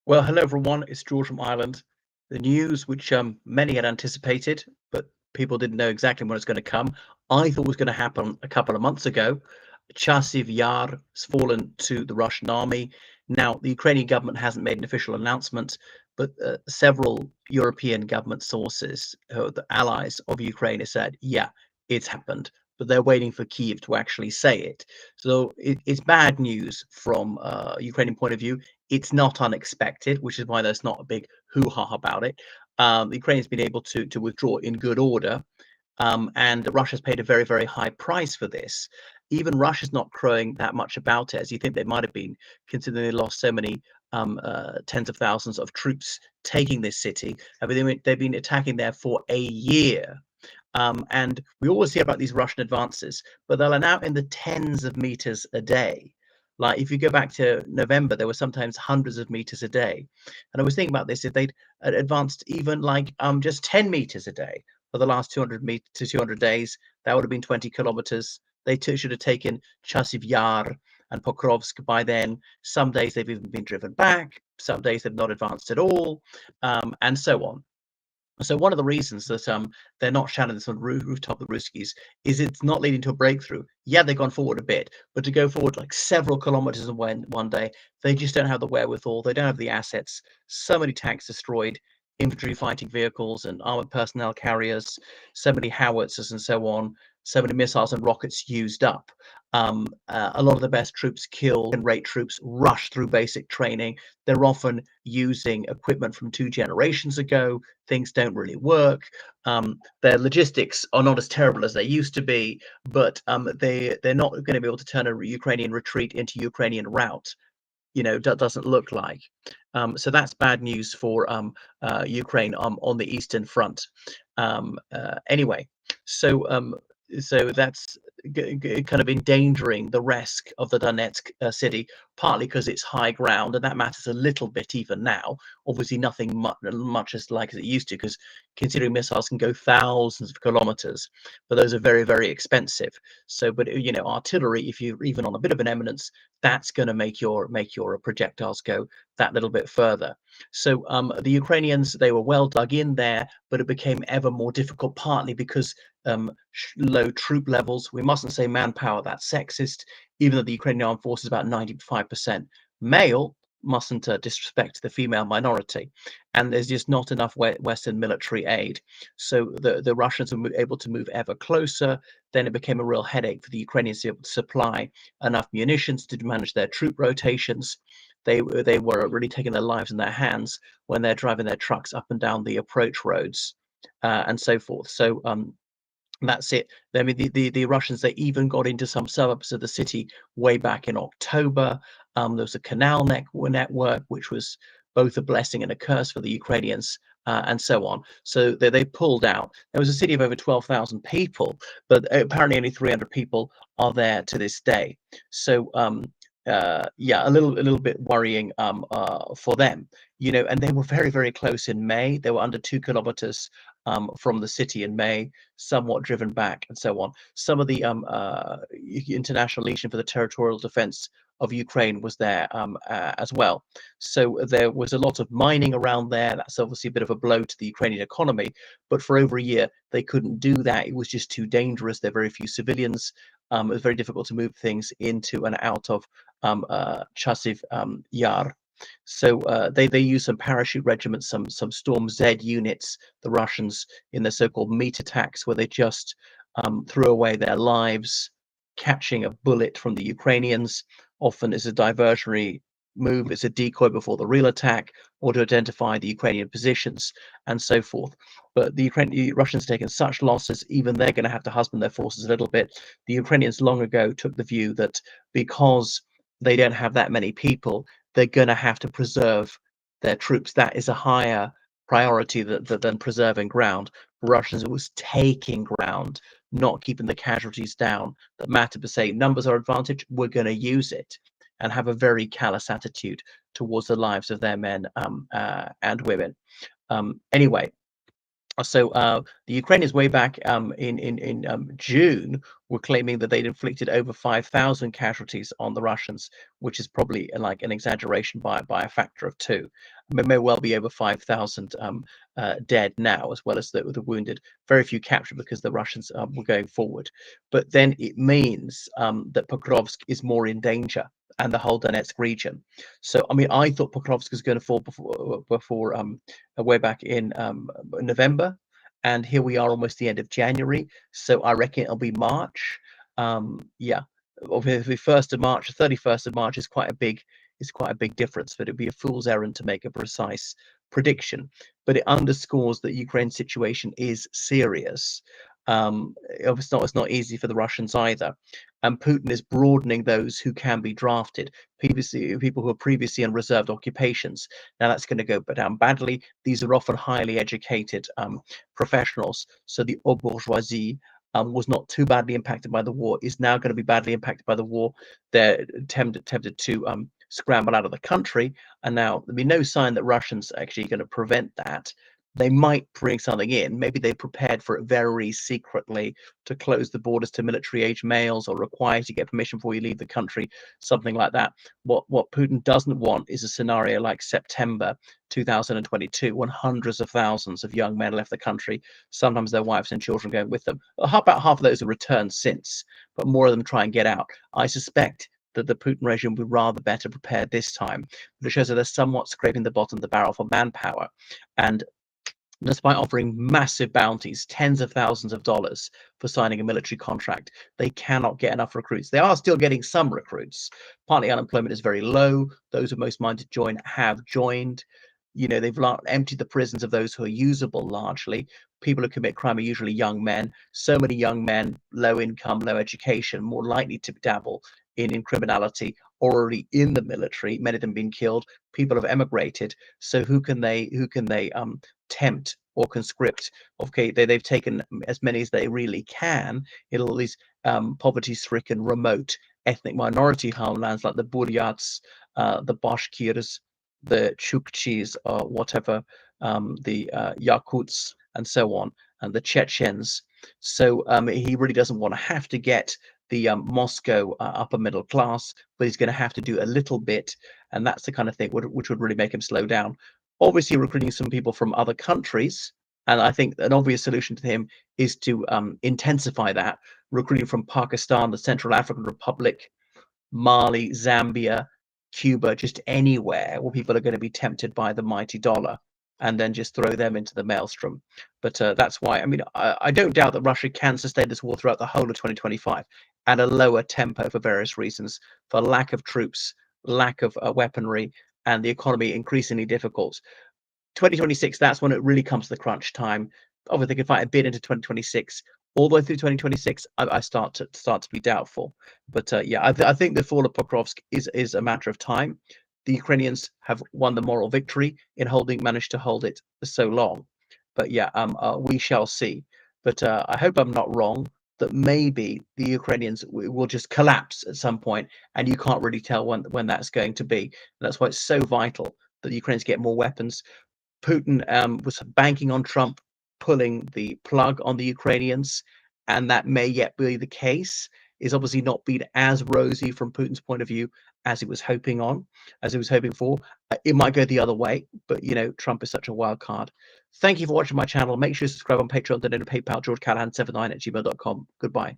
Well, hello everyone. It's George from Ireland. The news, which many had anticipated, but people didn't know exactly when it's going to come, I thought was going to happen a couple of months ago. Chasiv Yar has fallen to the Russian army. Now, the Ukrainian government hasn't made an official announcement, but several European government sources, who are the allies of Ukraine, have said, yeah, it's happened. But they're waiting for Kyiv to actually say it. So it's bad news from a Ukrainian point of view. It's not unexpected, which is why there's not a big hoo-ha about it. The Ukraine's been able to withdraw in good order, and Russia's paid a very, very high price for this. Even Russia's not crowing that much about it, as you think they might have been, considering they lost so many tens of thousands of troops taking this city. I mean, they've been attacking there for a year. And we always hear about these Russian advances, but they're now in the tens of meters a day. Like if you go back to November, there were sometimes hundreds of meters a day. And I was thinking about this, if they'd advanced even like just 10 meters a day for the last 200 to 200 days, that would have been 20 kilometers. They should have taken Chasiv Yar and Pokrovsk by then. Some days they've even been driven back. Some days they've not advanced at all, and so on. So one of the reasons that they're not shouting this on the rooftop, the Ruskies, is it's not leading to a breakthrough. Yeah, they've gone forward a bit, but to go forward like several kilometers in one day, they just don't have the wherewithal. They don't have the assets. So many tanks destroyed, infantry fighting vehicles and armored personnel carriers, so many howitzers and so on, so many missiles and rockets used up. A lot of the best troops killed and rate troops rush through basic training. They're often using equipment from 2 generations ago. Things don't really work. Their logistics are not as terrible as they used to be, but they're not going to be able to turn a Ukrainian retreat into Ukrainian rout. That doesn't look like. So that's bad news for Ukraine on the Eastern Front. Anyway, so so that's kind of endangering the rest of the Donetsk city, partly because it's high ground, and that matters a little bit even now. Obviously, nothing much as like as it used to, because considering missiles can go thousands of kilometers, but those are very, very expensive. So, but artillery, if you're even on a bit of an eminence, that's going to make your projectiles go that little bit further. So the Ukrainians, they were well dug in there, but it became ever more difficult, partly because low troop levels. We mustn't say manpower, that's sexist, even though the Ukrainian armed forces is about 95% male. Mustn't disrespect the female minority, and there's just not enough Western military aid. So the Russians were able to move ever closer. Then it became a real headache for the Ukrainians to be able to supply enough munitions to manage their troop rotations. They were really taking their lives in their hands when they're driving their trucks up and down the approach roads, and so forth. So that's it. I mean, the Russians, they even got into some suburbs of the city way back in October. There was a canal network, which was both a blessing and a curse for the Ukrainians, and so on. So they pulled out. There was a city of over 12,000 people, but apparently only 300 people are there to this day. So yeah, a little bit worrying for them, and they were very, very close in May. They were under 2 kilometers from the city in May, somewhat driven back, and so on. Some of the International Legion for the Territorial Defense of Ukraine was there as well. So there was a lot of mining around there. That's obviously a bit of a blow to the Ukrainian economy. But for over a year, they couldn't do that. It was just too dangerous. There are very few civilians. It was very difficult to move things into and out of Chasiv Yar. So they use some parachute regiments, some Storm Z units, the Russians, in their so-called meat attacks, where they just threw away their lives, catching a bullet from the Ukrainians. Often it's a diversionary move, it's a decoy before the real attack, or to identify the Ukrainian positions, and so forth. But the Russians taken such losses, even they're going to have to husband their forces a little bit. The Ukrainians long ago took the view that because they don't have that many people, they're going to have to preserve their troops. That is a higher priority than preserving ground. For Russians, it was taking ground, not keeping the casualties down, that mattered. To say numbers are advantage, we're going to use it, and have a very callous attitude towards the lives of their men and women. Anyway, so the Ukrainians way back in June were claiming that they'd inflicted over 5,000 casualties on the Russians, which is probably like an exaggeration by a factor of 2. may well be over 5,000 dead now, as well as the wounded. Very few captured because the Russians were going forward. But then it means that Pokrovsk is more in danger, and the whole Donetsk region. So, I mean, I thought Pokrovsk was going to fall before way back in November, and here we are almost the end of January. So I reckon it'll be March. Yeah, obviously 1st of March, 31st of March is quite a big difference, but it'd be a fool's errand to make a precise prediction. But it underscores that Ukraine's situation is serious. It's not easy for the Russians either, and Putin is broadening those who can be drafted. Previously, people who are previously in reserved occupations. Now that's going to go down badly. These are often highly educated professionals, so the haute bourgeoisie was not too badly impacted by the war, is now going to be badly impacted by the war. They're tempted to scramble out of the country, and now there'll be no sign that Russians are actually going to prevent that. They might bring something in. Maybe they prepared for it very secretly to close the borders to military-age males, or require you to get permission before you leave the country, something like that. What Putin doesn't want is a scenario like September 2022, when hundreds of thousands of young men left the country, sometimes their wives and children going with them. About half of those have returned since, but more of them try and get out. I suspect that the Putin regime will be rather better prepared this time, but it shows that they're somewhat scraping the bottom of the barrel for manpower. And despite offering massive bounties, tens of thousands of dollars for signing a military contract, they cannot get enough recruits. They are still getting some recruits. Partly unemployment is very low. Those who are most minded to join have joined. They've emptied the prisons of those who are usable largely. People who commit crime are usually young men. So many young men, low income, low education, more likely to dabble in criminality, already in the military, many of them being killed. People have emigrated. So who can they tempt or conscript? Okay, they've taken as many as they really can in all these poverty-stricken, remote ethnic minority homelands like the Buryats, the Bashkirs, the Chukchis, or whatever, the Yakuts, and so on, and the Chechens. So he really doesn't want to have to get the Moscow upper middle class, but he's going to have to do a little bit, and that's the kind of thing which would really make him slow down. Obviously, recruiting some people from other countries, and I think an obvious solution to him is to intensify that, recruiting from Pakistan, the Central African Republic, Mali, Zambia, Cuba, just anywhere where people are going to be tempted by the mighty dollar, and then just throw them into the maelstrom. But that's why, I mean, I don't doubt that Russia can sustain this war throughout the whole of 2025 at a lower tempo for various reasons, for lack of troops, lack of weaponry, and the economy increasingly difficult. 2026, that's when it really comes to the crunch time. Obviously, they can fight a bit into 2026. All the way through 2026, I start to be doubtful. But yeah, I think the fall of Pokrovsk is a matter of time. The Ukrainians have won the moral victory in managed to hold it so long. But yeah, we shall see. But I hope I'm not wrong, that maybe the Ukrainians will just collapse at some point, and you can't really tell when that's going to be. And that's why it's so vital that the Ukrainians get more weapons. Putin was banking on Trump pulling the plug on the Ukrainians, and that may yet be the case. Is obviously not been as rosy from Putin's point of view as he was hoping for. It might go the other way, but Trump is such a wild card. Thank you for watching my channel. Make sure you subscribe on Patreon, donate to PayPal, georgecallahan79@gmail.com. Goodbye.